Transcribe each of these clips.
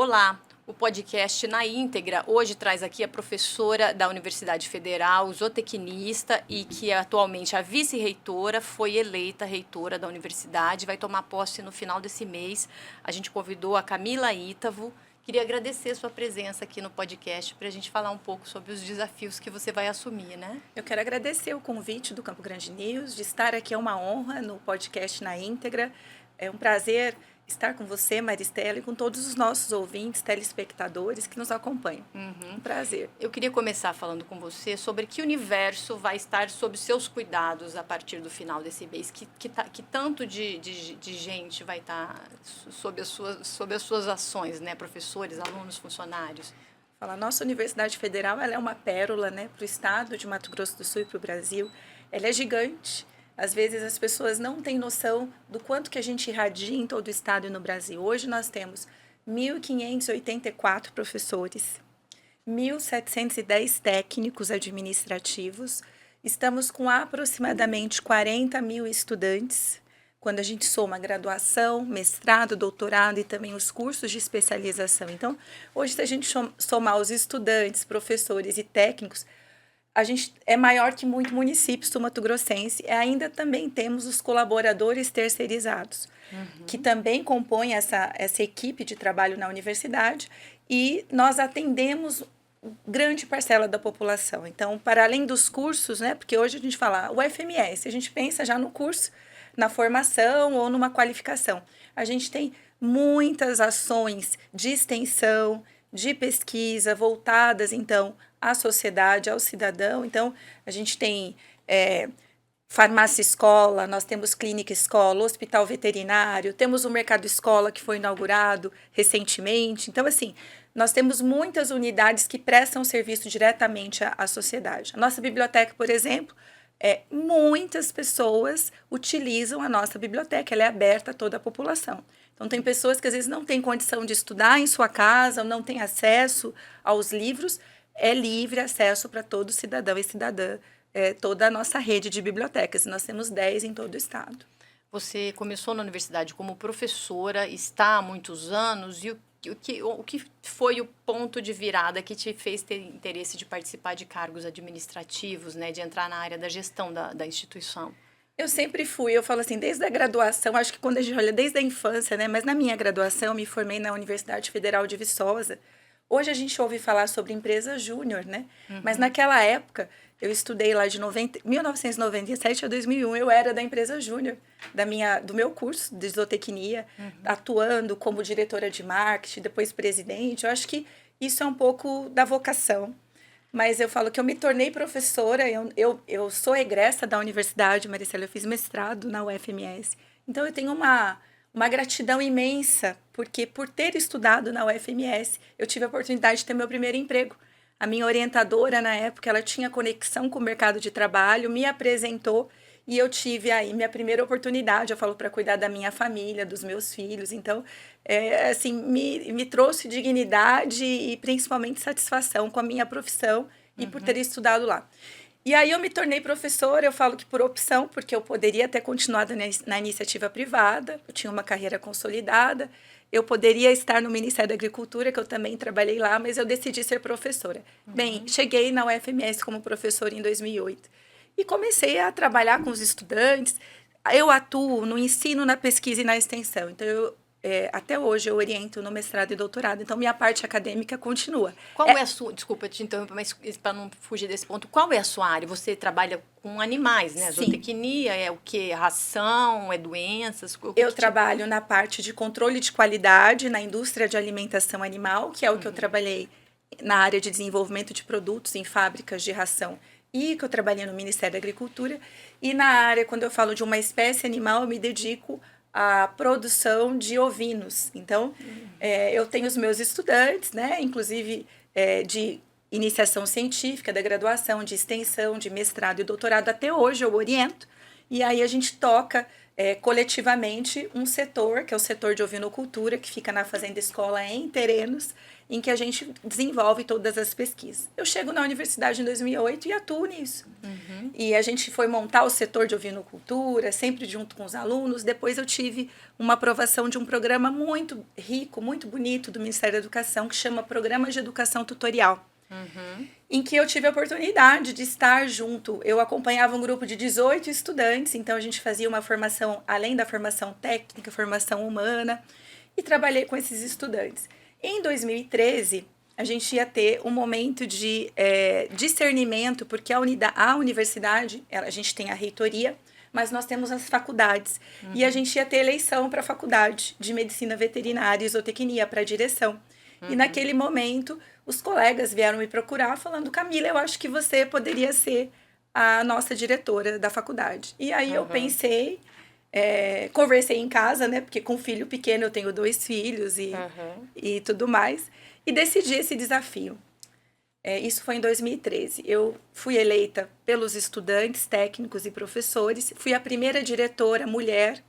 Olá, o podcast Na Íntegra hoje traz aqui a professora da Universidade Federal, zootecnista e que é atualmente a vice-reitora, foi eleita reitora da universidade, vai tomar posse no final desse mês. A gente convidou a Camila Ítavo. Queria agradecer sua presença aqui no podcast para a gente falar um pouco sobre os desafios que você vai assumir, né? Eu quero agradecer o convite do Campo Grande News, de estar aqui é uma honra no podcast Na Íntegra. É um prazer estar com você, Maristela, e com todos os nossos ouvintes, telespectadores que nos acompanham. Um prazer. Eu queria começar falando com você sobre que universo vai estar sob seus cuidados a partir do final desse mês, que tanto de gente vai estar sob as suas ações, né? Professores, alunos, funcionários. A nossa Universidade Federal ela é uma pérola, né, para o estado de Mato Grosso do Sul e para o Brasil. Ela é gigante. Às vezes as pessoas não têm noção do quanto que a gente irradia em todo o estado e no Brasil. Hoje nós temos 1.584 professores, 1.710 técnicos administrativos, estamos com aproximadamente 40 mil estudantes, quando a gente soma graduação, mestrado, doutorado e também os cursos de especialização. Então, hoje, se a gente somar os estudantes, professores e técnicos, a gente é maior que muitos municípios do Mato Grossense. E ainda também temos os colaboradores terceirizados, que também compõem essa equipe de trabalho na universidade, e nós atendemos grande parcela da população. Então, para além dos cursos, né, porque hoje a gente fala o FMS, a gente pensa já no curso, na formação ou numa qualificação. A gente tem muitas ações de extensão, de pesquisa voltadas, então, à sociedade, ao cidadão. Então, a gente tem farmácia escola, nós temos clínica escola, hospital veterinário, temos o mercado escola que foi inaugurado recentemente. Então, assim, nós temos muitas unidades que prestam serviço diretamente à sociedade. A nossa biblioteca, por exemplo, muitas pessoas utilizam a nossa biblioteca, ela é aberta a toda a população. Então, tem pessoas que às vezes não têm condição de estudar em sua casa, ou não têm acesso aos livros, é livre acesso para todo cidadão e cidadã, toda a nossa rede de bibliotecas. Nós temos 10 em todo o estado. Você começou na universidade como professora, está há muitos anos, e o que foi o ponto de virada que te fez ter interesse de participar de cargos administrativos, né, de entrar na área da gestão da instituição? Eu sempre fui, eu falo assim, desde a graduação, acho que quando a gente olha desde a infância, né, mas na minha graduação eu me formei na Universidade Federal de Viçosa. Hoje a gente ouve falar sobre empresa júnior, né? Mas naquela época, eu estudei lá de 1997 a 2001, eu era da empresa júnior, do meu curso de zootecnia, atuando como diretora de marketing, depois presidente. Eu acho que isso é um pouco da vocação. Mas eu falo que eu me tornei professora, eu sou egressa da universidade, Maricela, eu fiz mestrado na UFMS. Então, eu tenho uma gratidão imensa, porque por ter estudado na UFMS, eu tive a oportunidade de ter meu primeiro emprego. A minha orientadora, na época, ela tinha conexão com o mercado de trabalho, me apresentou e eu tive aí minha primeira oportunidade, eu falo, para cuidar da minha família, dos meus filhos. Então, assim, me trouxe dignidade e principalmente satisfação com a minha profissão e por ter estudado lá. E aí eu me tornei professora, eu falo que por opção, porque eu poderia ter continuado na iniciativa privada, eu tinha uma carreira consolidada, eu poderia estar no Ministério da Agricultura, que eu também trabalhei lá, mas eu decidi ser professora. Bem, cheguei na UFMS como professora em 2008 e comecei a trabalhar com os estudantes. Eu atuo no ensino, na pesquisa e na extensão, então até hoje eu oriento no mestrado e doutorado, então minha parte acadêmica continua. Qual é a sua, desculpa te interromper, mas para não fugir desse ponto, qual é a sua área? Você trabalha com animais, né? Sim. Zootecnia, é o quê? Ração, é doenças? Eu trabalho na parte de controle de qualidade na indústria de alimentação animal, que é o que eu trabalhei na área de desenvolvimento de produtos em fábricas de ração e que eu trabalhei no Ministério da Agricultura. E na área, quando eu falo de uma espécie animal, eu me dedico à produção de ovinos. Então, eu tenho os meus estudantes, né, inclusive de iniciação científica, da graduação, de extensão, de mestrado e doutorado. Até hoje eu oriento. E aí a gente toca coletivamente um setor, que é o setor de ovinocultura, que fica na Fazenda Escola em Terenos, em que a gente desenvolve todas as pesquisas. Eu chego na universidade em 2008 e atuo nisso. E a gente foi montar o setor de ovinocultura, sempre junto com os alunos. Depois eu tive uma aprovação de um programa muito rico, muito bonito do Ministério da Educação, que chama Programa de Educação Tutorial. Em que eu tive a oportunidade de estar junto. Eu acompanhava um grupo de 18 estudantes, então a gente fazia uma formação, além da formação técnica, formação humana, e trabalhei com esses estudantes. Em 2013, a gente ia ter um momento de discernimento, porque a universidade, a gente tem a reitoria, mas nós temos as faculdades. E a gente ia ter eleição para a faculdade de Medicina Veterinária e Zootecnia, para a direção. E naquele momento, os colegas vieram me procurar falando: Camila, eu acho que você poderia ser a nossa diretora da faculdade. E aí eu pensei, conversei em casa, né? Porque com filho pequeno eu tenho 2 filhos e tudo mais. E decidi esse desafio. Isso foi em 2013. Eu fui eleita pelos estudantes, técnicos e professores. Fui a primeira diretora mulher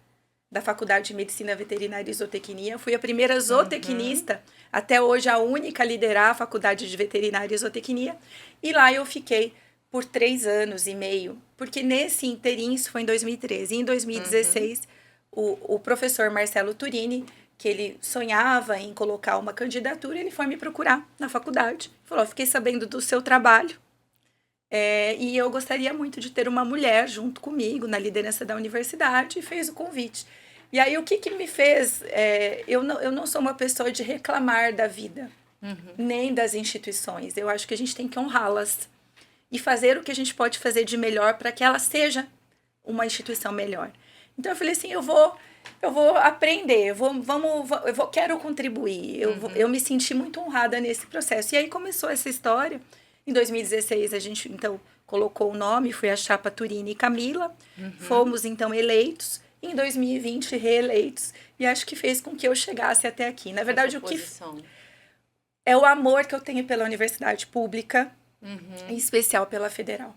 da Faculdade de Medicina Veterinária e Zootecnia. Fui a primeira zootecnista, até hoje a única a liderar a Faculdade de Veterinária e Zootecnia. E lá eu fiquei por 3 anos e meio, porque nesse interim, isso foi em 2013. Em 2016, o professor Marcelo Turini, que ele sonhava em colocar uma candidatura, ele foi me procurar na faculdade. Falou: fiquei sabendo do seu trabalho, e eu gostaria muito de ter uma mulher junto comigo na liderança da universidade, e fez o convite. E aí, o que me fez... eu não sou uma pessoa de reclamar da vida, nem das instituições. Eu acho que a gente tem que honrá-las e fazer o que a gente pode fazer de melhor para que ela seja uma instituição melhor. Então, eu falei assim, eu vou aprender, quero contribuir. Eu me senti muito honrada nesse processo. E aí começou essa história. Em 2016, a gente, então, colocou o nome, foi a chapa Turini e Camila. Fomos, então, eleitos. Em 2020, reeleitos. E acho que fez com que eu chegasse até aqui. Na verdade, o que é o amor que eu tenho pela universidade pública, em especial pela federal.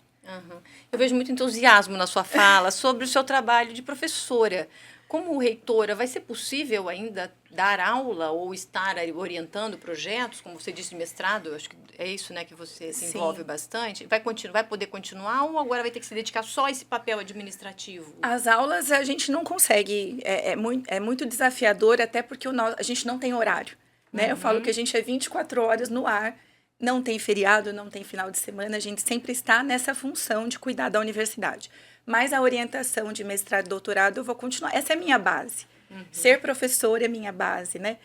Eu vejo muito entusiasmo na sua fala sobre o seu trabalho de professora. Como reitora, vai ser possível ainda dar aula ou estar orientando projetos, como você disse, de mestrado? Acho que é isso, né, que você se envolve bastante. Vai poder continuar ou agora vai ter que se dedicar só a esse papel administrativo? As aulas a gente não consegue, é muito desafiador, até porque a gente não tem horário. Né? Eu falo que a gente é 24 horas no ar, não tem feriado, não tem final de semana, a gente sempre está nessa função de cuidar da universidade. Mas a orientação de mestrado e doutorado eu vou continuar. Essa é a minha base. Ser professora é minha base, né?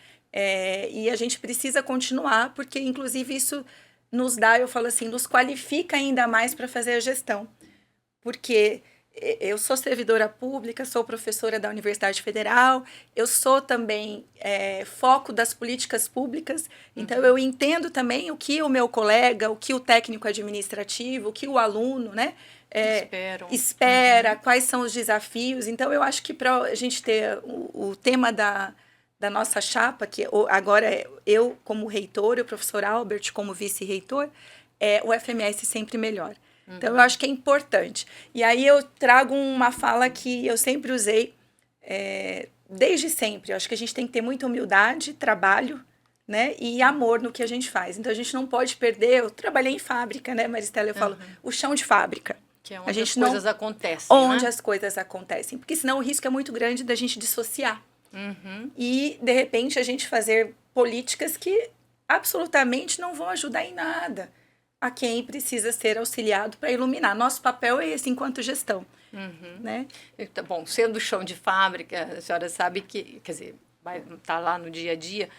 E a gente precisa continuar, porque, inclusive, isso nos dá, eu falo assim, nos qualifica ainda mais para fazer a gestão. Porque eu sou servidora pública, sou professora da Universidade Federal, eu sou também foco das políticas públicas, então eu entendo também o que o meu colega, o que o técnico administrativo, o que o aluno, né, espera, quais são os desafios. Então, eu acho que para a gente ter o tema da nossa chapa, que agora é eu como reitor e o professor Albert como vice-reitor, o FMS sempre melhor. Então, eu acho que é importante. E aí eu trago uma fala que eu sempre usei, desde sempre. Eu acho que a gente tem que ter muita humildade, trabalho, né, e amor no que a gente faz. Então, a gente não pode perder... Eu trabalhei em fábrica, né, Maristela? Eu falo, o chão de fábrica. Que é onde as coisas acontecem, onde as coisas acontecem. Porque senão o risco é muito grande da gente dissociar. E, de repente, a gente fazer políticas que absolutamente não vão ajudar em nada a quem precisa ser auxiliado para iluminar. Nosso papel é esse enquanto gestão. Né? Bom, sendo chão de fábrica, a senhora sabe que, quer dizer, vai estar lá no dia a dia,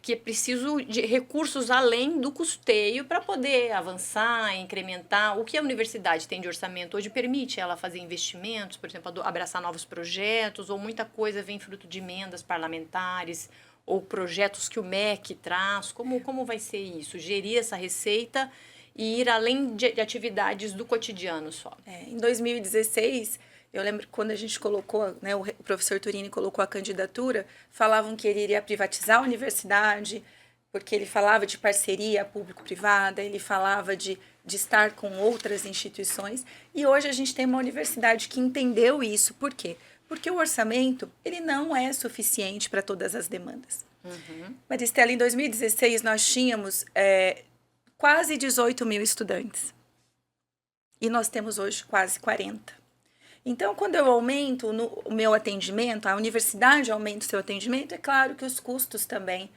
que é preciso de recursos além do custeio para poder avançar, incrementar. O que a universidade tem de orçamento hoje permite ela fazer investimentos, por exemplo, abraçar novos projetos, ou muita coisa vem fruto de emendas parlamentares, ou projetos que o MEC traz. Como vai ser isso? Gerir essa receita e ir além de atividades do cotidiano só. Em 2016, eu lembro quando a gente colocou, né, o professor Turini colocou a candidatura, falavam que ele iria privatizar a universidade, porque ele falava de parceria público-privada, ele falava de estar com outras instituições. E hoje a gente tem uma universidade que entendeu isso. Por quê? Porque o orçamento, ele não é suficiente para todas as demandas. Maristela, em 2016, nós tínhamos quase 18 mil estudantes. E nós temos hoje quase 40. Então, quando eu aumento o meu atendimento, a universidade aumenta o seu atendimento, é claro que os custos também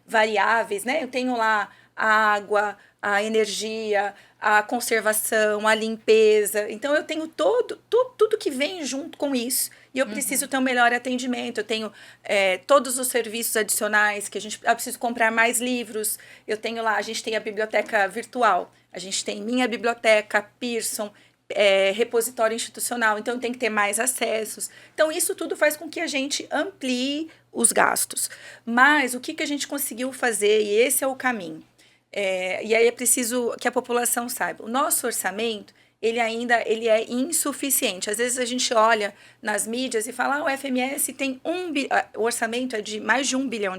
variáveis, né? Eu tenho lá a água, a energia, a conservação, a limpeza. Então, eu tenho tudo que vem junto com isso. E eu preciso ter um melhor atendimento. Eu tenho todos os serviços adicionais que eu preciso comprar mais livros. Eu tenho lá, a gente tem a biblioteca virtual. A gente tem Minha Biblioteca, Pearson, repositório institucional. Então, tem que ter mais acessos. Então, isso tudo faz com que a gente amplie os gastos. Mas o que a gente conseguiu fazer, e esse é o caminho, e aí é preciso que a população saiba. O nosso orçamento, ele é insuficiente. Às vezes a gente olha nas mídias e fala, o FMS tem o orçamento é de mais de R$1 bilhão.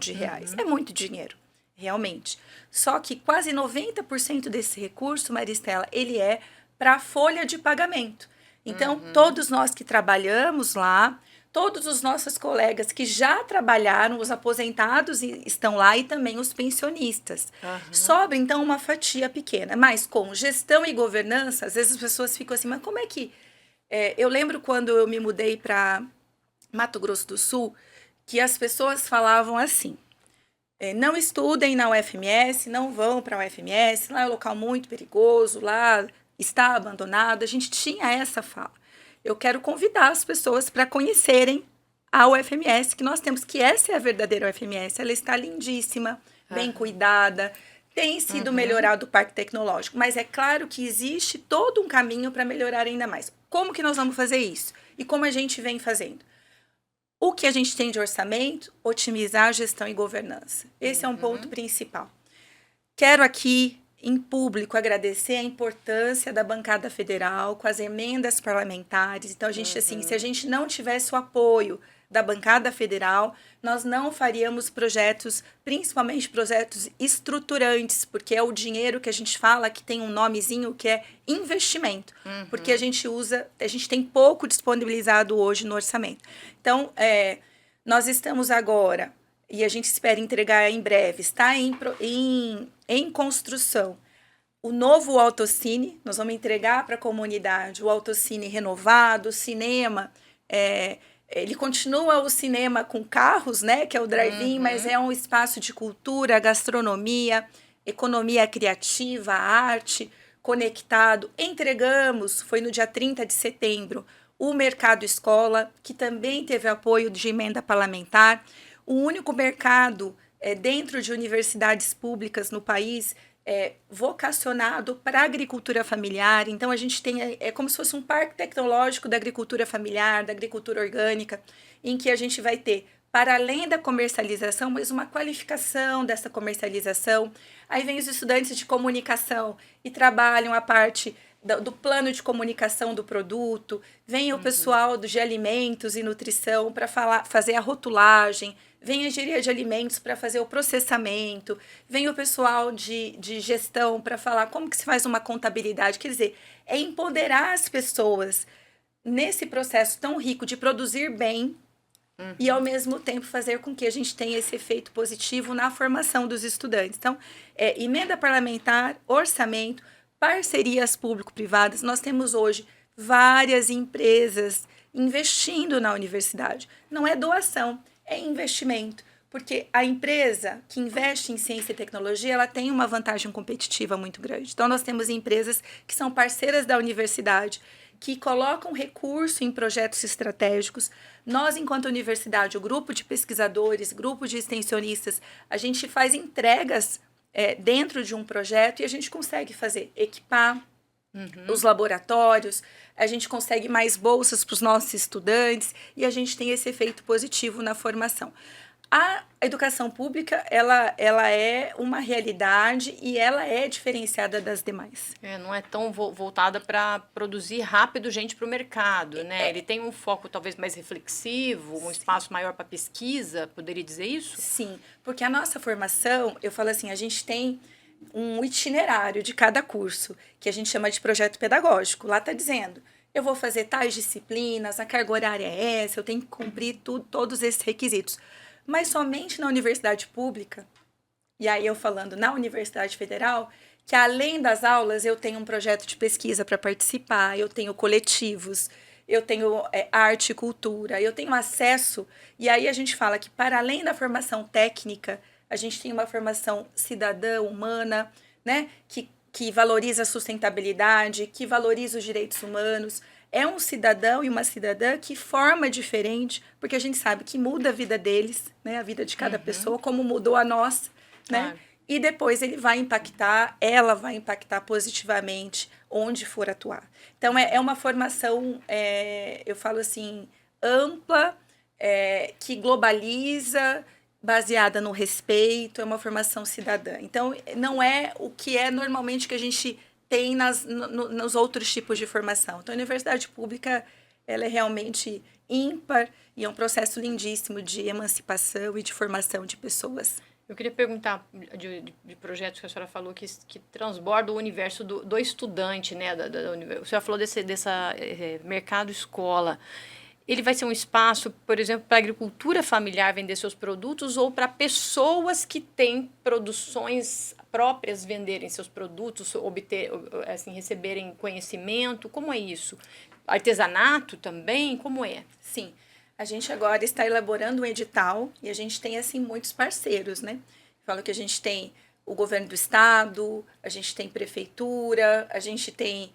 É muito dinheiro, realmente. Só que quase 90% desse recurso, Maristela, ele é para a folha de pagamento. Então, todos nós que trabalhamos lá, todos os nossos colegas que já trabalharam, os aposentados estão lá e também os pensionistas. Sobra, então, uma fatia pequena. Mas com gestão e governança, às vezes as pessoas ficam assim, mas como é que... eu lembro quando eu me mudei para Mato Grosso do Sul, que as pessoas falavam assim, não estudem na UFMS, não vão para a UFMS, lá é um local muito perigoso, lá está abandonado. A gente tinha essa fala. Eu quero convidar as pessoas para conhecerem a UFMS que nós temos, que essa é a verdadeira UFMS. Ela está lindíssima, bem cuidada, tem sido melhorado o parque tecnológico, mas é claro que existe todo um caminho para melhorar ainda mais. Como que nós vamos fazer isso? E como a gente vem fazendo? O que a gente tem de orçamento? Otimizar a gestão e governança. Esse é um ponto principal. Quero aqui, em público, agradecer a importância da bancada federal com as emendas parlamentares. Então, a gente, assim, se a gente não tivesse o apoio da bancada federal, nós não faríamos projetos, principalmente projetos estruturantes, porque é o dinheiro que a gente fala que tem um nomezinho que é investimento, porque a gente tem pouco disponibilizado hoje no orçamento. Então, nós estamos agora, e a gente espera entregar em breve, está em construção, o novo Autocine. Nós vamos entregar para a comunidade o Autocine renovado, o cinema, ele continua o cinema com carros, né, que é o drive-in, mas é um espaço de cultura, gastronomia, economia criativa, arte, conectado. Entregamos, foi no dia 30 de setembro, o Mercado Escola, que também teve apoio de emenda parlamentar, o único mercado dentro de universidades públicas no país vocacionado para a agricultura familiar. Então, a gente tem, como se fosse um parque tecnológico da agricultura familiar, da agricultura orgânica, em que a gente vai ter, para além da comercialização, mas uma qualificação dessa comercialização. Aí vem os estudantes de comunicação e trabalham a parte do plano de comunicação do produto, vem o pessoal de alimentos e nutrição para fazer a rotulagem, vem a engenharia de alimentos para fazer o processamento, vem o pessoal de gestão para falar como que se faz uma contabilidade. Quer dizer, é empoderar as pessoas nesse processo tão rico de produzir bem e, ao mesmo tempo, fazer com que a gente tenha esse efeito positivo na formação dos estudantes. Então, emenda parlamentar, orçamento, parcerias público-privadas. Nós temos hoje várias empresas investindo na universidade. Não é doação, é investimento, porque a empresa que investe em ciência e tecnologia, ela tem uma vantagem competitiva muito grande. Então, nós temos empresas que são parceiras da universidade, que colocam recurso em projetos estratégicos. Nós, enquanto universidade, o grupo de pesquisadores, grupo de extensionistas, a gente faz entregas dentro de um projeto e a gente consegue equipar os laboratórios, a gente consegue mais bolsas para os nossos estudantes e a gente tem esse efeito positivo na formação. A educação pública, ela é uma realidade e ela é diferenciada das demais. Não é tão voltada para produzir rápido gente para o mercado, né? Ele tem um foco talvez mais reflexivo, um espaço maior para pesquisa, poderia dizer isso? Sim, porque a nossa formação, eu falo assim, a gente tem um itinerário de cada curso, que a gente chama de projeto pedagógico. Lá está dizendo, eu vou fazer tais disciplinas, a carga horária é essa, eu tenho que cumprir todos esses requisitos. Mas somente na universidade pública, e aí eu falando na Universidade Federal, que além das aulas eu tenho um projeto de pesquisa para participar, eu tenho coletivos, eu tenho arte e cultura, eu tenho acesso, e aí a gente fala que para além da formação técnica, a gente tem uma formação cidadã, humana, né, que valoriza a sustentabilidade, que valoriza os direitos humanos. É um cidadão e uma cidadã que forma diferente, porque a gente sabe que muda a vida deles, né, a vida de cada pessoa, como mudou a nossa, né? Claro. E depois ele vai impactar, ela vai impactar positivamente onde for atuar. Então, é uma formação, eu falo assim, ampla, que globaliza, baseada no respeito, é uma formação cidadã. Então, não é o que é normalmente que a gente tem nos outros tipos de formação. Então, a universidade pública, ela é realmente ímpar e é um processo lindíssimo de emancipação e de formação de pessoas. Eu queria perguntar de projetos que a senhora falou que transbordam o universo do estudante, né? A senhora falou desse mercado-escola. Ele vai ser um espaço, por exemplo, para a agricultura familiar vender seus produtos ou para pessoas que têm produções próprias venderem seus produtos, receberem conhecimento? Como é isso? Artesanato também? Como é? Sim. A gente agora está elaborando um edital e a gente tem, assim, muitos parceiros, né? Falo que a gente tem o governo do estado, a gente tem prefeitura, a gente tem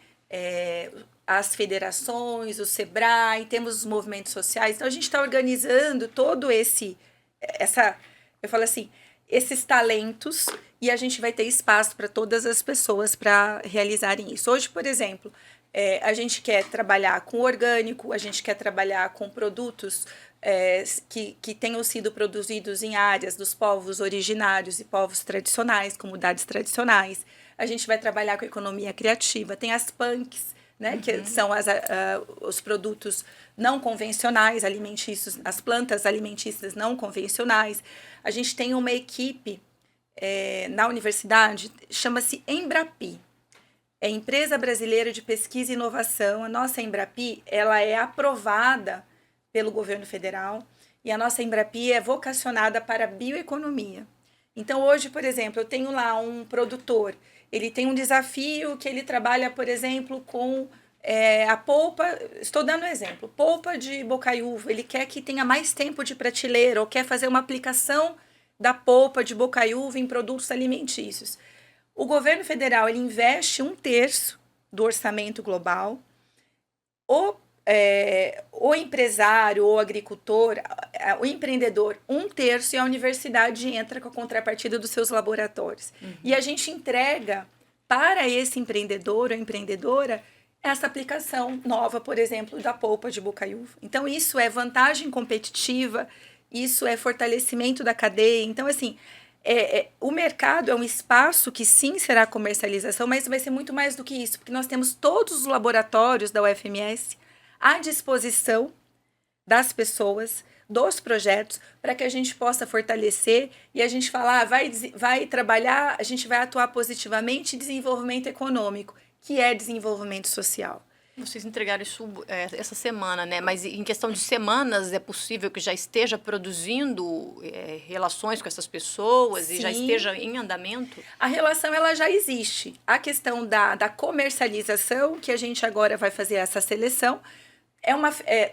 as federações, o SEBRAE, temos os movimentos sociais. Então, a gente está organizando todo eu falo assim, esses talentos e a gente vai ter espaço para todas as pessoas para realizarem isso. Hoje, por exemplo, a gente quer trabalhar com orgânico, a gente quer trabalhar com produtos que tenham sido produzidos em áreas dos povos originários e povos tradicionais, comunidades tradicionais. A gente vai trabalhar com economia criativa, tem as punks, né, que são os produtos não convencionais, alimentícios, as plantas alimentícias não convencionais. A gente tem uma equipe na universidade, chama-se Embrapi. É a Empresa Brasileira de Pesquisa e Inovação. A nossa Embrapi, ela é aprovada pelo governo federal e a nossa Embrapi é vocacionada para a bioeconomia. Então, hoje, por exemplo, eu tenho lá um produtor, ele tem um desafio que ele trabalha, por exemplo, com a polpa, estou dando um exemplo, polpa de bocaiúva, ele quer que tenha mais tempo de prateleira ou quer fazer uma aplicação da polpa de bocaiúva em produtos alimentícios. O governo federal ele investe 1/3 do orçamento global. O empresário, o agricultor, o empreendedor, 1/3 e a universidade entra com a contrapartida dos seus laboratórios. E a gente entrega para esse empreendedor ou empreendedora essa aplicação nova, por exemplo, da polpa de bocaiúva. Então, isso é vantagem competitiva, isso é fortalecimento da cadeia. Então, assim, o mercado é um espaço que sim será comercialização, mas vai ser muito mais do que isso, porque nós temos todos os laboratórios da UFMS à disposição das pessoas, dos projetos, para que a gente possa fortalecer e a gente falar, vai trabalhar, a gente vai atuar positivamente em desenvolvimento econômico, que é desenvolvimento social. Vocês entregaram isso essa semana, né? Mas em questão de semanas, é possível que já esteja produzindo relações com essas pessoas? Sim. E já esteja em andamento? A relação ela já existe. A questão da comercialização, que a gente agora vai fazer essa seleção,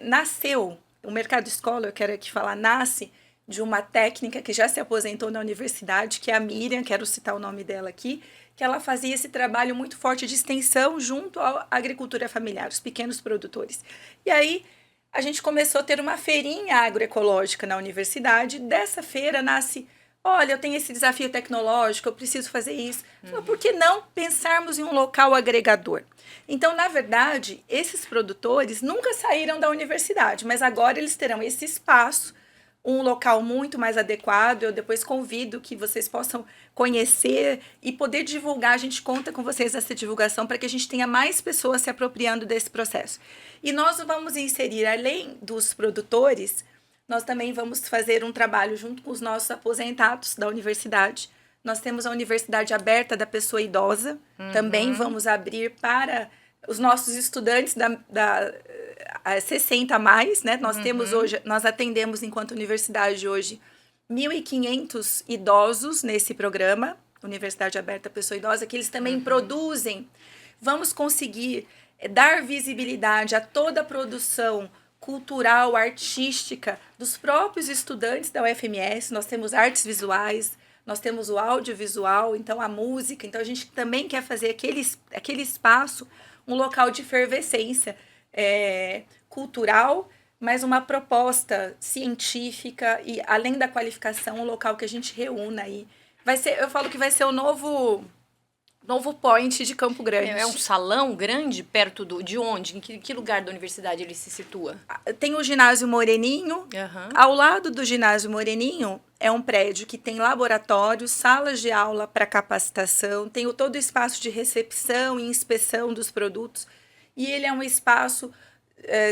nasceu, o mercado escola, eu quero aqui falar, nasce de uma técnica que já se aposentou na universidade, que é a Miriam, quero citar o nome dela aqui, que ela fazia esse trabalho muito forte de extensão junto à agricultura familiar, os pequenos produtores. E aí a gente começou a ter uma feirinha agroecológica na universidade. Dessa feira nasce, olha, eu tenho esse desafio tecnológico, eu preciso fazer isso. Então, por que não pensarmos em um local agregador? Então, na verdade, esses produtores nunca saíram da universidade, mas agora eles terão esse espaço, um local muito mais adequado. Eu depois convido que vocês possam conhecer e poder divulgar. A gente conta com vocês nessa divulgação para que a gente tenha mais pessoas se apropriando desse processo. E nós vamos inserir, além dos produtores, nós também vamos fazer um trabalho junto com os nossos aposentados da universidade. Nós temos a Universidade Aberta da Pessoa Idosa, também vamos abrir para os nossos estudantes a 60 a mais, né? Nós temos hoje, nós atendemos enquanto universidade hoje 1.500 idosos nesse programa, Universidade Aberta Pessoa Idosa, que eles também produzem. Vamos conseguir dar visibilidade a toda a produção cultural, artística dos próprios estudantes da UFMS. Nós temos artes visuais, nós temos o audiovisual, então a música. Então a gente também quer fazer aquele espaço um local de efervescência cultural, mas uma proposta científica e, além da qualificação, um local que a gente reúna aí. Eu falo que vai ser o novo point de Campo Grande. É um salão grande perto de onde? Em que lugar da universidade ele se situa? Tem o ginásio Moreninho. Ao lado do ginásio Moreninho é um prédio que tem laboratórios, salas de aula para capacitação, tem todo o espaço de recepção e inspeção dos produtos. E ele é um espaço,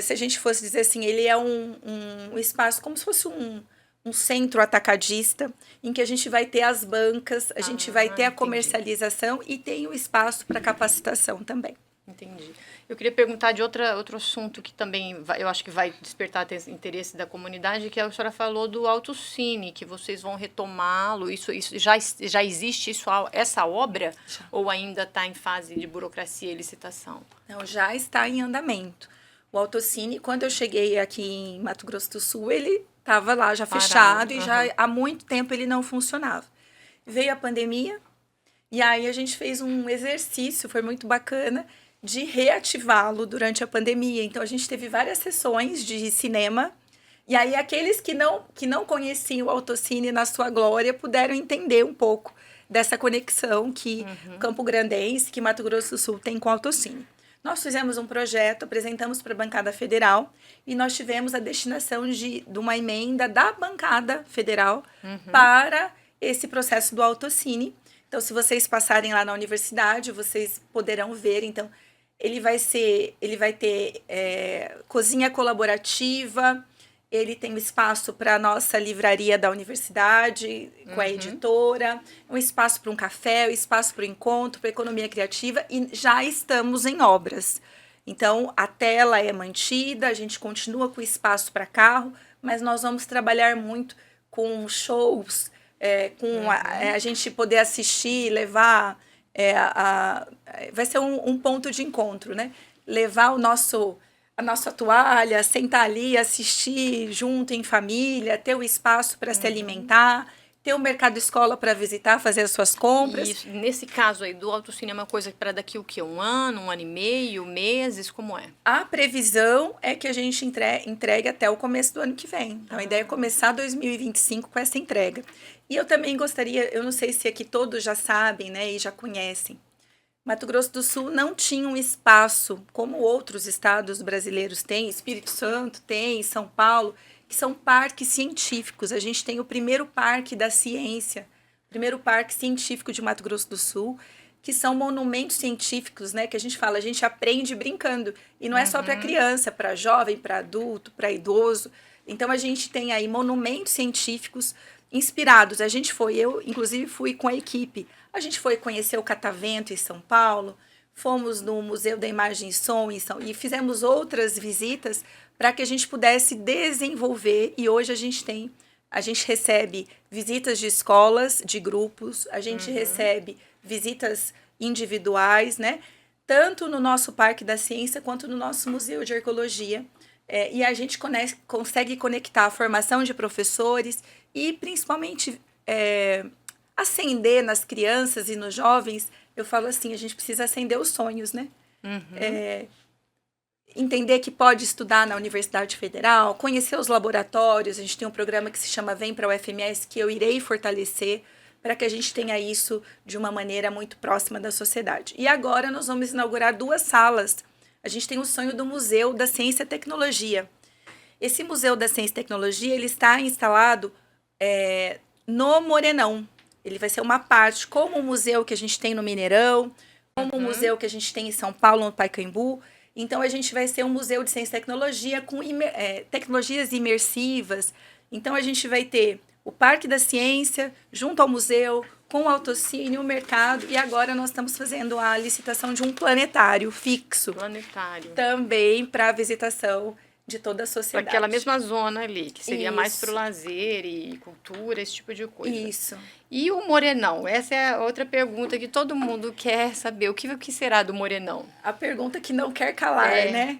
se a gente fosse dizer assim, ele é um espaço como se fosse um centro atacadista, em que a gente vai ter as bancas, a gente vai ter a comercialização e tem o espaço para capacitação também. Entendi. Eu queria perguntar de outro assunto que também eu acho que vai despertar interesse da comunidade, que a senhora falou do Autocine, que vocês vão retomá-lo. Isso já existe essa obra? Já. Ou ainda está em fase de burocracia e licitação? Não, já está em andamento. O Autocine, quando eu cheguei aqui em Mato Grosso do Sul, ele estava lá já fechado e já há muito tempo ele não funcionava. Veio a pandemia e aí a gente fez um exercício, foi muito bacana, de reativá-lo durante a pandemia. Então, a gente teve várias sessões de cinema e aí aqueles que não conheciam o Autocine na sua glória puderam entender um pouco dessa conexão que Campo Grandense, que Mato Grosso do Sul tem com o Autocine. Nós fizemos um projeto, apresentamos para a bancada federal e nós tivemos a destinação de uma emenda da bancada federal para esse processo do Autocine. Então, se vocês passarem lá na universidade, vocês poderão ver. Então, ele vai ter cozinha colaborativa, ele tem um espaço para a nossa livraria da universidade, com a editora, um espaço para um café, um espaço para o encontro, para a economia criativa, e já estamos em obras. Então, a tela é mantida, a gente continua com espaço para carro, mas nós vamos trabalhar muito com shows, a gente poder assistir, levar... vai ser um ponto de encontro, né? Levar a nossa toalha, sentar ali, assistir junto em família, ter o espaço para se alimentar, ter o mercado escola para visitar, fazer as suas compras. Isso, nesse caso aí do Autocine é uma coisa para daqui o quê? Um ano e meio, meses, como é? A previsão é que a gente entregue até o começo do ano que vem. Então, a ideia é começar 2025 com essa entrega. E eu também gostaria, eu não sei se aqui todos já sabem, né, e já conhecem, Mato Grosso do Sul não tinha um espaço como outros estados brasileiros têm, Espírito Santo tem, São Paulo, que são parques científicos. A gente tem o primeiro parque da ciência, primeiro parque científico de Mato Grosso do Sul, que são monumentos científicos, né? Que a gente fala, a gente aprende brincando. E não é só para criança, para jovem, para adulto, para idoso. Então, a gente tem aí monumentos científicos inspirados. Eu inclusive fui com a equipe. A gente foi conhecer o Catavento em São Paulo, fomos no Museu da Imagem e Som e fizemos outras visitas para que a gente pudesse desenvolver. E hoje a gente recebe visitas de escolas, de grupos, a gente recebe visitas individuais, né? Tanto no nosso Parque da Ciência quanto no nosso Museu de Arqueologia. E a gente consegue conectar a formação de professores e, principalmente, acender nas crianças e nos jovens. Eu falo assim, a gente precisa acender os sonhos, né? Entender que pode estudar na Universidade Federal, conhecer os laboratórios. A gente tem um programa que se chama Vem para a UFMS, que eu irei fortalecer para que a gente tenha isso de uma maneira muito próxima da sociedade. E agora nós vamos inaugurar 2 salas. A gente tem o sonho do Museu da Ciência e Tecnologia. Esse Museu da Ciência e Tecnologia ele está instalado no Morenão. Ele vai ser uma parte, como o museu que a gente tem no Mineirão, como o museu que a gente tem em São Paulo, no Pacaembu. Então, a gente vai ser um museu de ciência e tecnologia com tecnologias imersivas. Então, a gente vai ter o Parque da Ciência, junto ao museu, com o Autocine, o mercado, e agora nós estamos fazendo a licitação de um planetário fixo. Planetário. Também para a visitação de toda a sociedade. Aquela mesma zona ali, que seria mais Isso. para o lazer e cultura, esse tipo de coisa. Isso. E o Morenão? Essa é a outra pergunta que todo mundo quer saber. O que será do Morenão? A pergunta que não quer calar, né?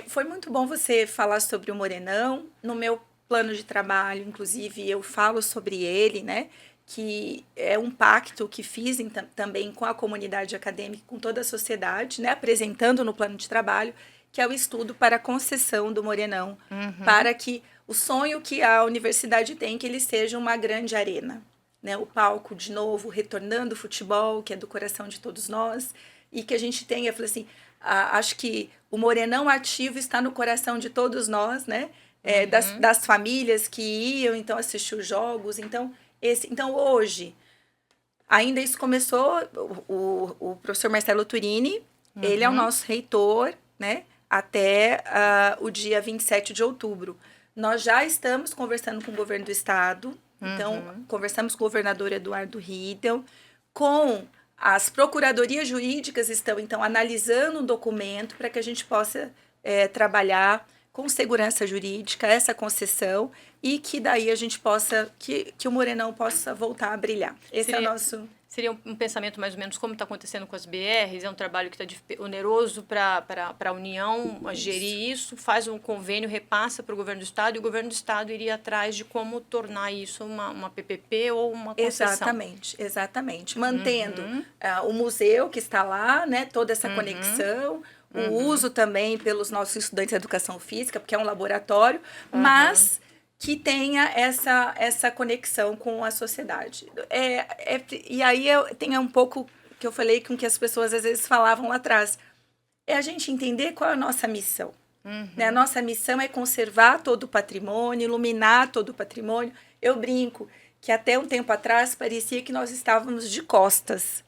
Foi muito bom você falar sobre o Morenão. No meu plano de trabalho, inclusive, eu falo sobre ele, né? Que é um pacto que fiz também com a comunidade acadêmica, com toda a sociedade, né? Apresentando no plano de trabalho, que é o estudo para a concessão do Morenão, para que o sonho que a universidade tem, que ele seja uma grande arena, né? O palco, de novo, retornando o futebol, que é do coração de todos nós, e que a gente tenha, eu falei assim, acho que o Morenão ativo está no coração de todos nós, né? Das famílias que iam, então, assistir os jogos. Então, hoje, ainda isso começou, o professor Marcelo Turini, ele é o nosso reitor, né? Até o dia 27 de outubro. Nós já estamos conversando com o governo do estado, então, conversamos com o governador Eduardo Riedel, com as procuradorias jurídicas estão, então, analisando um documento para que a gente possa trabalhar com segurança jurídica essa concessão e que daí a gente possa, que o Morenão possa voltar a brilhar. Esse é o nosso... Seria um pensamento mais ou menos como está acontecendo com as BRs, é um trabalho que está oneroso para a União gerir isso, faz um convênio, repassa para o governo do estado, e o governo do estado iria atrás de como tornar isso uma PPP ou uma concessão. Exatamente. Mantendo o museu que está lá, né, toda essa conexão, o uso também pelos nossos estudantes de educação física, porque é um laboratório, mas que tenha essa conexão com a sociedade. E aí tem um pouco que eu falei com que as pessoas às vezes falavam lá atrás. É a gente entender qual é a nossa missão. Né? A nossa missão é conservar todo o patrimônio, iluminar todo o patrimônio. Eu brinco que até um tempo atrás parecia que nós estávamos de costas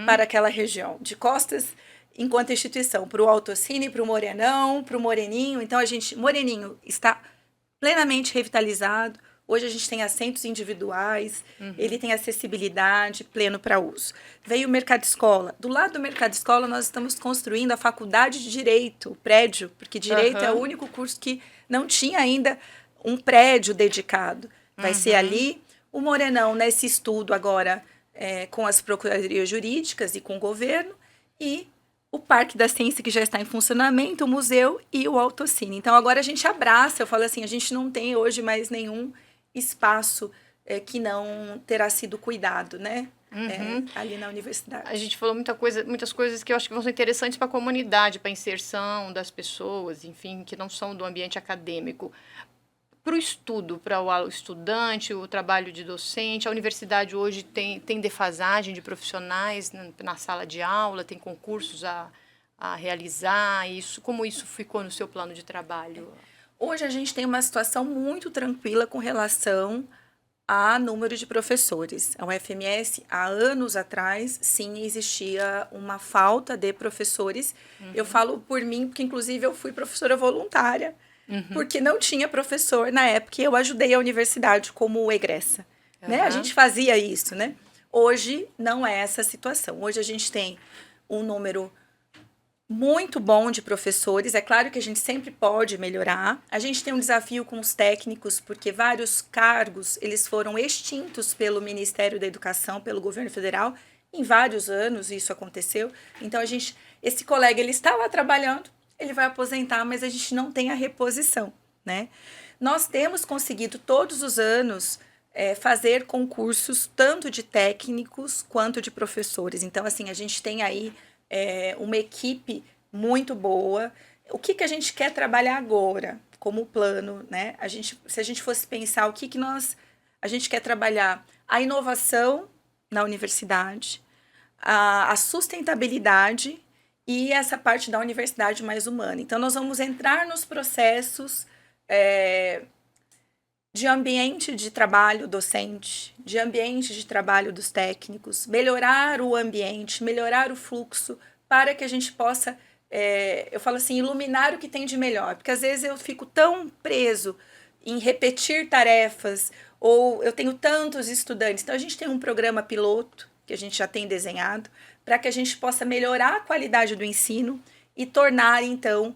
para aquela região. De costas enquanto instituição, para o Autocine, para o Morenão, para o Moreninho. Então, Moreninho está plenamente revitalizado. Hoje a gente tem assentos individuais, ele tem acessibilidade, pleno para uso. Veio o Mercado Escola. Do lado do Mercado Escola, nós estamos construindo a Faculdade de Direito, o prédio, porque Direito é o único curso que não tinha ainda um prédio dedicado. Vai ser ali. O Morenão, nesse estudo agora, com as procuradorias jurídicas e com o governo, e o Parque da Ciência, que já está em funcionamento, o museu e o Autocine. Então, agora a gente abraça, eu falo assim, a gente não tem hoje mais nenhum espaço que não terá sido cuidado, né? Ali na universidade. A gente falou muitas coisas que eu acho que vão ser interessantes para a comunidade, para a inserção das pessoas, enfim, que não são do ambiente acadêmico. Para o estudo, para o estudante, o trabalho de docente, a universidade hoje tem defasagem de profissionais na sala de aula, tem concursos a realizar, como isso ficou no seu plano de trabalho? Hoje a gente tem uma situação muito tranquila com relação a número de professores. A UFMS, há anos atrás, sim, existia uma falta de professores. Eu falo por mim, porque inclusive eu fui professora voluntária, porque não tinha professor na época e eu ajudei a universidade como egressa. Né? A gente fazia isso, né? Hoje não é essa a situação. Hoje a gente tem um número muito bom de professores. É claro que a gente sempre pode melhorar. A gente tem um desafio com os técnicos, porque vários cargos eles foram extintos pelo Ministério da Educação, pelo governo federal. Em vários anos isso aconteceu. Então, esse colega ele está lá trabalhando, ele vai aposentar, mas a gente não tem a reposição, né? Nós temos conseguido todos os anos fazer concursos tanto de técnicos quanto de professores. Então, assim, a gente tem aí uma equipe muito boa. O que a gente quer trabalhar agora como plano, né? Se a gente fosse pensar o que a gente quer trabalhar, a inovação na universidade, a sustentabilidade e essa parte da universidade mais humana. Então, nós vamos entrar nos processos de ambiente de trabalho docente, de ambiente de trabalho dos técnicos, melhorar o ambiente, melhorar o fluxo, para que a gente possa, eu falo assim, iluminar o que tem de melhor. Porque às vezes eu fico tão preso em repetir tarefas ou eu tenho tantos estudantes. Então, a gente tem um programa piloto, que a gente já tem desenhado, para que a gente possa melhorar a qualidade do ensino e tornar, então,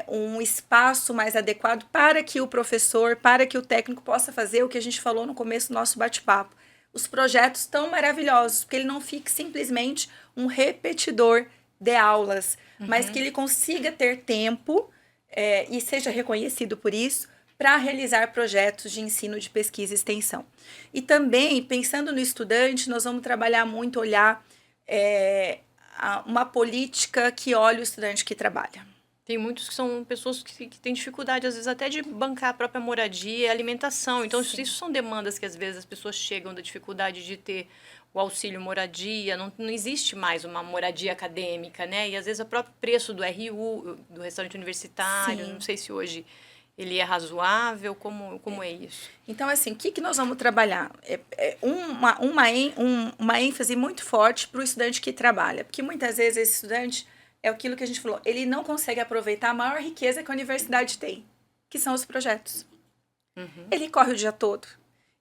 um espaço mais adequado para que o professor, para que o técnico possa fazer o que a gente falou no começo do nosso bate-papo. Os projetos tão maravilhosos, porque ele não fique simplesmente um repetidor de aulas, mas que ele consiga ter tempo e seja reconhecido por isso, para realizar projetos de ensino de pesquisa e extensão. E também, pensando no estudante, nós vamos trabalhar muito, olhar uma política que olhe o estudante que trabalha. Tem muitos que são pessoas que têm dificuldade, às vezes, até de bancar a própria moradia e alimentação. Então, isso são demandas que, às vezes, as pessoas chegam da dificuldade de ter o auxílio moradia. Não existe mais uma moradia acadêmica, né? E, às vezes, o próprio preço do RU, do restaurante universitário, não sei se hoje ele é razoável, como é isso? Então, assim, o que nós vamos trabalhar? Uma ênfase muito forte para o estudante que trabalha. Porque, muitas vezes, esse estudante... é aquilo que a gente falou, ele não consegue aproveitar a maior riqueza que a universidade tem, que são os projetos. Ele corre o dia todo.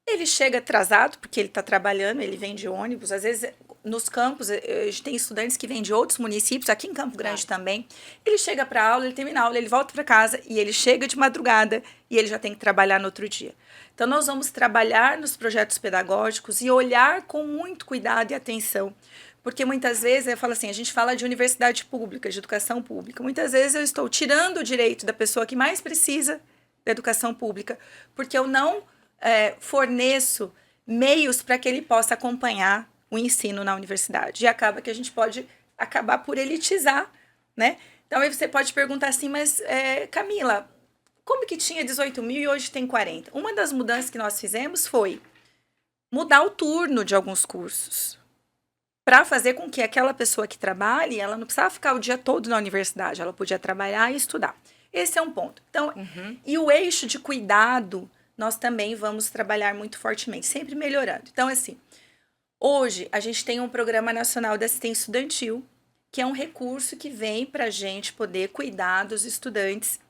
Ele chega atrasado, porque ele está trabalhando, ele vem de ônibus. Às vezes, nos campos, a gente tem estudantes que vêm de outros municípios, aqui em Campo Grande também. Ele chega para a aula, ele termina a aula, ele volta para casa e ele chega de madrugada e ele já tem que trabalhar no outro dia. Então, nós vamos trabalhar nos projetos pedagógicos e olhar com muito cuidado e atenção. Porque muitas vezes, eu falo assim, a gente fala de universidade pública, de educação pública. Muitas vezes eu estou tirando o direito da pessoa que mais precisa da educação pública, porque eu não forneço meios para que ele possa acompanhar o ensino na universidade. E acaba que a gente pode acabar por elitizar, né? Então, aí você pode perguntar assim, mas Camila, como que tinha 18 mil e hoje tem 40? Uma das mudanças que nós fizemos foi mudar o turno de alguns cursos, para fazer com que aquela pessoa que trabalhe, ela não precisava ficar o dia todo na universidade, ela podia trabalhar e estudar. Esse é um ponto. Então, e o eixo de cuidado, nós também vamos trabalhar muito fortemente, sempre melhorando. Então, assim, hoje a gente tem um Programa Nacional de Assistência Estudantil, que é um recurso que vem para a gente poder cuidar dos estudantes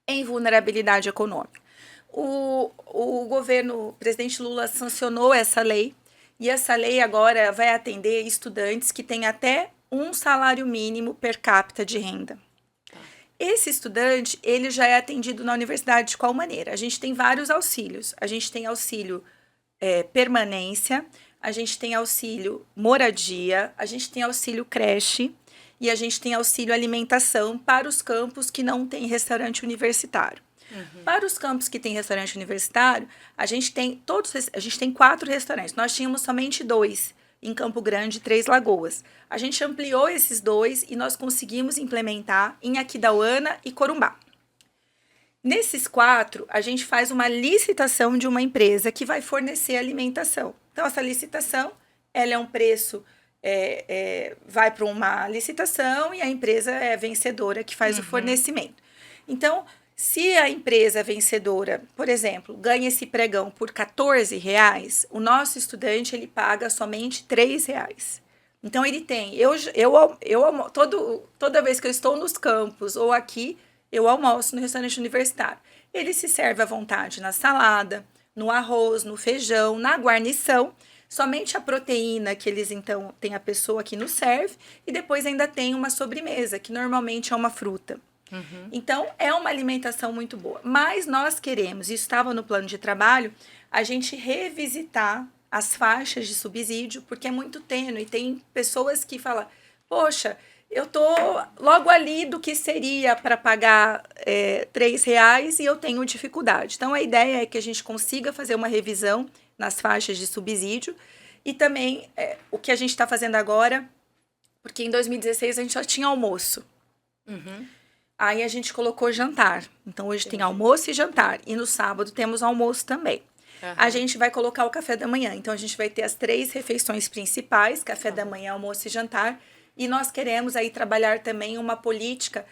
em vulnerabilidade econômica. O governo, o presidente Lula sancionou essa lei, e essa lei agora vai atender estudantes que têm até um salário mínimo per capita de renda. Esse estudante, ele já é atendido na universidade de qual maneira? A gente tem vários auxílios. A gente tem auxílio permanência, a gente tem auxílio moradia, a gente tem auxílio creche e a gente tem auxílio alimentação para os campos que não têm restaurante universitário. Para os campos que tem restaurante universitário, a gente tem 4 restaurantes. Nós tínhamos somente 2 em Campo Grande e 3 Lagoas. A gente ampliou esses 2 e nós conseguimos implementar em Aquidauana e Corumbá. Nesses 4, a gente faz uma licitação de uma empresa que vai fornecer alimentação. Então, essa licitação, ela é um preço, vai para uma licitação e a empresa é vencedora que faz o fornecimento. Então, se a empresa vencedora, por exemplo, ganha esse pregão por R$14, o nosso estudante ele paga somente R$3. Então, ele tem... toda vez que eu estou nos campos ou aqui, eu almoço no restaurante universitário. Ele se serve à vontade na salada, no arroz, no feijão, na guarnição. Somente a proteína que eles, então, tem a pessoa que nos serve. E depois ainda tem uma sobremesa, que normalmente é uma fruta. Então, é uma alimentação muito boa. Mas nós queremos, e estava no plano de trabalho, a gente revisitar as faixas de subsídio, porque é muito tênue. Tem pessoas que falam, poxa, eu estou logo ali do que seria para pagar R$3 e eu tenho dificuldade. Então, a ideia é que a gente consiga fazer uma revisão nas faixas de subsídio e também o que a gente está fazendo agora, porque em 2016 a gente já tinha almoço. Aí a gente colocou jantar. Então, hoje tem almoço e jantar. E no sábado temos almoço também. A gente vai colocar o café da manhã. Então, a gente vai ter as 3 refeições principais, café da manhã, almoço e jantar. E nós queremos aí trabalhar também uma política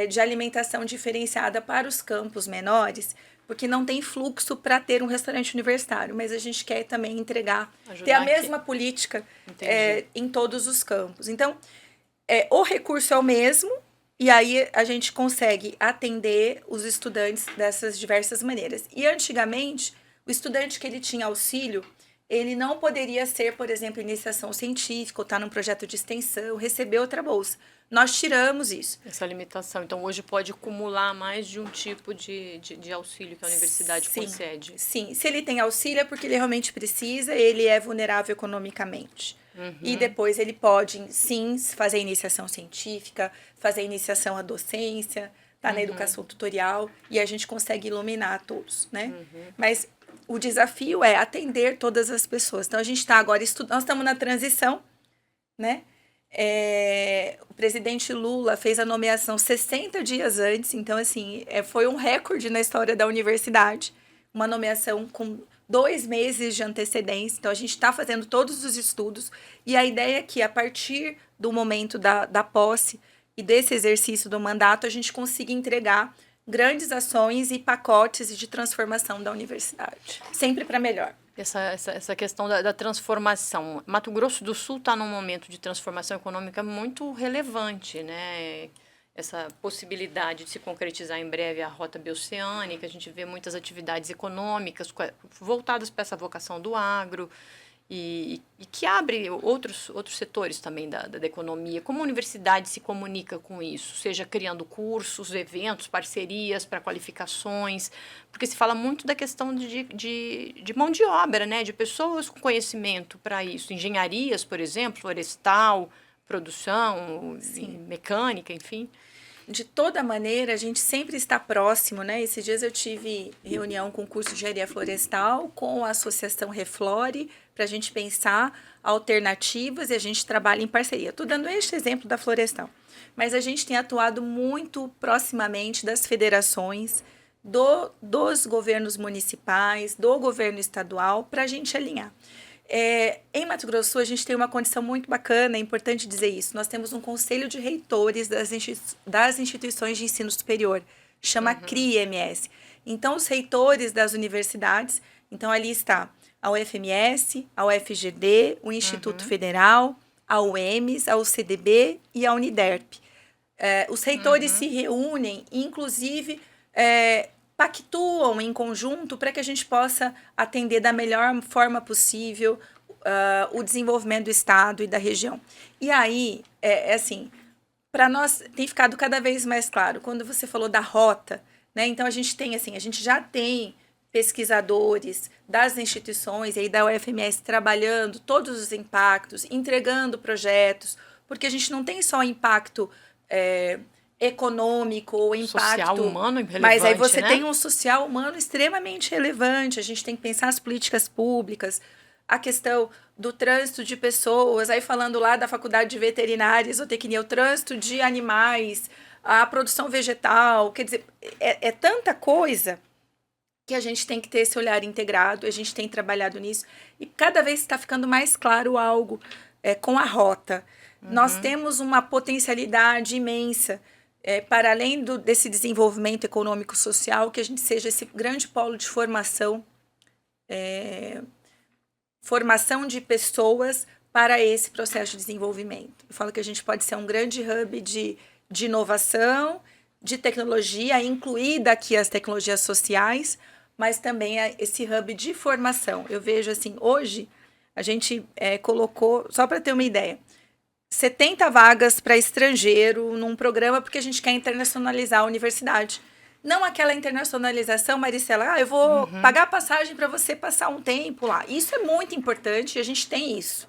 de alimentação diferenciada para os campos menores, porque não tem fluxo para ter um restaurante universitário, mas a gente quer também entregar, ter a mesma política em todos os campos. Então, o recurso é o mesmo, e aí a gente consegue atender os estudantes dessas diversas maneiras. E antigamente, O estudante que ele tinha auxílio, ele não poderia ser, por exemplo, iniciação científica, ou estar num projeto de extensão, receber outra bolsa. Nós tiramos isso. Essa limitação. Então, hoje pode acumular mais de um tipo de auxílio que a universidade concede. Sim, se ele tem auxílio é porque ele realmente precisa, ele é vulnerável economicamente. E depois ele pode, sim, fazer iniciação científica, fazer iniciação à docência, tá na educação tutorial, e a gente consegue iluminar todos, né? Mas o desafio é atender todas as pessoas. Então, a gente está agora nós estamos na transição, né? O presidente Lula fez a nomeação 60 dias antes, então, assim, foi um recorde na história da universidade, uma nomeação com 2 meses de antecedência. Então, a gente está fazendo todos os estudos, e a ideia é que, a partir do momento da posse e desse exercício do mandato, a gente consiga entregar grandes ações e pacotes de transformação da universidade, sempre para melhor. Essa questão da transformação. Mato Grosso do Sul está num momento de transformação econômica muito relevante, né? Essa possibilidade de se concretizar em breve a rota bioceânica, a gente vê muitas atividades econômicas voltadas para essa vocação do agro, e que abre outros setores também da economia. Como a universidade se comunica com isso? Seja criando cursos, eventos, parcerias para qualificações, porque se fala muito da questão de mão de obra, né? De pessoas com conhecimento para isso. Engenharias, por exemplo, florestal, produção, mecânica, enfim. De toda maneira, a gente sempre está próximo, né? Esses dias eu tive reunião com o curso de engenharia florestal, com a Associação Reflore, para a gente pensar alternativas, e a gente trabalha em parceria. Estou dando este exemplo da florestal, mas a gente tem atuado muito proximamente das federações, dos governos municipais, do governo estadual, para a gente alinhar. Em Mato Grosso do Sul, a gente tem uma condição muito bacana, é importante dizer isso. Nós temos um conselho de reitores das instituições de ensino superior, chama CRI-MS. Então, os reitores das universidades, então ali está a UFMS, a UFGD, o Instituto Federal, a UEMS, a UCDB e a Uniderp. Os reitores se reúnem, inclusive pactuam em conjunto para que a gente possa atender da melhor forma possível o desenvolvimento do estado e da região. E aí, assim, para nós tem ficado cada vez mais claro, quando você falou da rota, né? Então, a gente já tem pesquisadores das instituições e aí da UFMS trabalhando todos os impactos, entregando projetos, porque a gente não tem só impacto econômico ou impacto social, humano relevante, mas aí você né? tem um social humano extremamente relevante. A gente tem que pensar as políticas públicas, a questão do trânsito de pessoas, aí falando lá da faculdade de veterinária e zootecnia, o trânsito de animais, a produção vegetal, quer dizer, é tanta coisa que a gente tem que ter esse olhar integrado, a gente tem trabalhado nisso, e cada vez está ficando mais claro algo com a rota. Nós temos uma potencialidade imensa, para além desse desenvolvimento econômico-social, que a gente seja esse grande polo de formação de pessoas para esse processo de desenvolvimento. Eu falo que a gente pode ser um grande hub de inovação, de tecnologia, incluída aqui as tecnologias sociais, mas também esse hub de formação. Eu vejo assim, hoje a gente colocou, só para ter uma ideia, 70 vagas para estrangeiro num programa porque a gente quer internacionalizar a universidade. Não aquela internacionalização, Maricela, eu vou pagar a passagem para você passar um tempo lá. Isso é muito importante e a gente tem isso.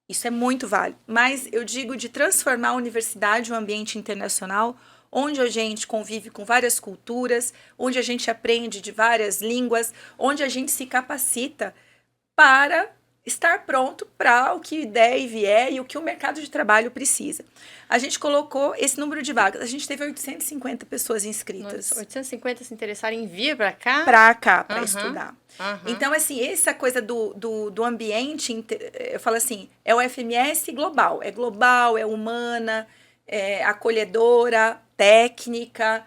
Isso é muito válido. Mas eu digo de transformar a universidade em um ambiente internacional, onde a gente convive com várias culturas, onde a gente aprende de várias línguas, onde a gente se capacita para estar pronto para o que der e vier e o que o mercado de trabalho precisa. A gente colocou esse número de vagas. A gente teve 850 pessoas inscritas. 850 se interessarem em vir para cá? Para cá, para estudar. Então, assim, essa coisa do ambiente, eu falo assim, é o FMS global. É global, é humana, é acolhedora, técnica,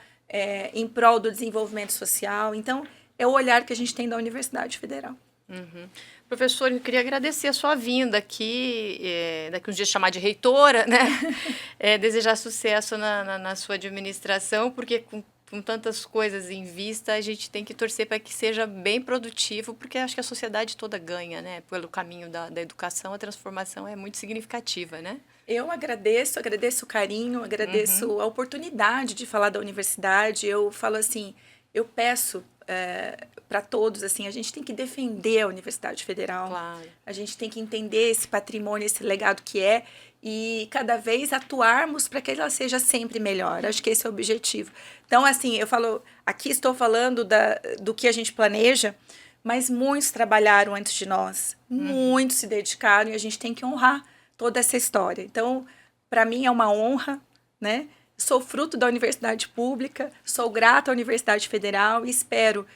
em prol do desenvolvimento social. Então, é o olhar que a gente tem da Universidade Federal. Professor, eu queria agradecer a sua vinda aqui, daqui uns dias chamar de reitora, né? Desejar sucesso na sua administração, porque com com tantas coisas em vista, a gente tem que torcer para que seja bem produtivo, porque acho que a sociedade toda ganha, né? Pelo caminho da educação, a transformação é muito significativa, né? Eu agradeço o carinho, agradeço a oportunidade de falar da universidade. Eu falo assim, eu peço para todos, assim, a gente tem que defender a Universidade Federal. Claro. A gente tem que entender esse patrimônio, esse legado que é, e cada vez atuarmos para que ela seja sempre melhor. Acho que esse é o objetivo. Então, assim, eu falo, aqui estou falando do que a gente planeja, mas muitos trabalharam antes de nós, muitos se dedicaram, e a gente tem que honrar toda essa história. Então, para mim é uma honra, né? Sou fruto da universidade pública, sou grata à Universidade Federal e espero,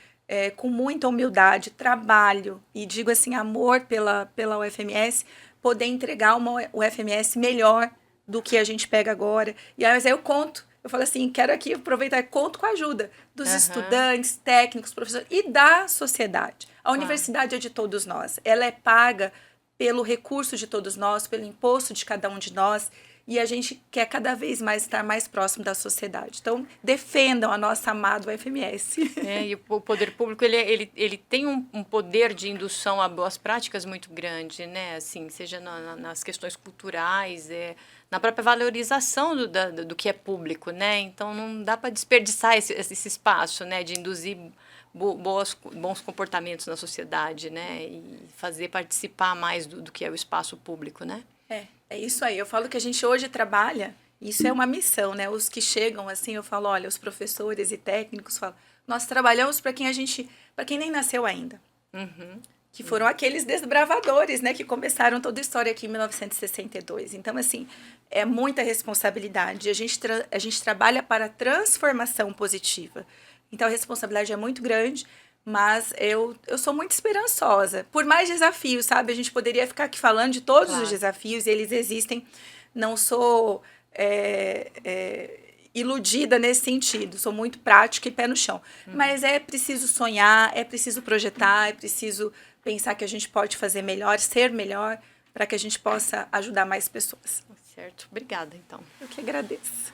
com muita humildade, trabalho e digo assim, amor pela UFMS, poder entregar uma UFMS melhor do que a gente pega agora. E aí eu conto, eu falo assim, quero aqui aproveitar, conto com a ajuda dos estudantes, técnicos, professores e da sociedade. A universidade é de todos nós, ela é paga pelo recurso de todos nós, pelo imposto de cada um de nós, e a gente quer cada vez mais estar mais próximo da sociedade. Então, defendam a nossa amada UFMS. E o poder público, ele tem um poder de indução a boas práticas muito grande, né? Assim, seja nas questões culturais, na própria valorização do que é público, né? Então, não dá para desperdiçar esse espaço, né? De induzir bons comportamentos na sociedade, né? E fazer participar mais do que é o espaço público, né? É isso aí. Eu falo que a gente hoje trabalha, isso é uma missão, né? Os que chegam assim, eu falo, olha, os professores e técnicos falam, nós trabalhamos para quem nem nasceu ainda. Que foram aqueles desbravadores, né? Que começaram toda a história aqui em 1962. Então, assim, é muita responsabilidade. A gente trabalha para a transformação positiva. Então, a responsabilidade é muito grande, mas eu sou muito esperançosa. Por mais desafios, sabe? A gente poderia ficar aqui falando de todos os desafios, e eles existem. Não sou iludida nesse sentido. Sou muito prática e pé no chão. Mas é preciso sonhar, é preciso projetar, é preciso pensar que a gente pode fazer melhor, ser melhor, para que a gente possa ajudar mais pessoas. Certo. Obrigada, então. Eu que agradeço.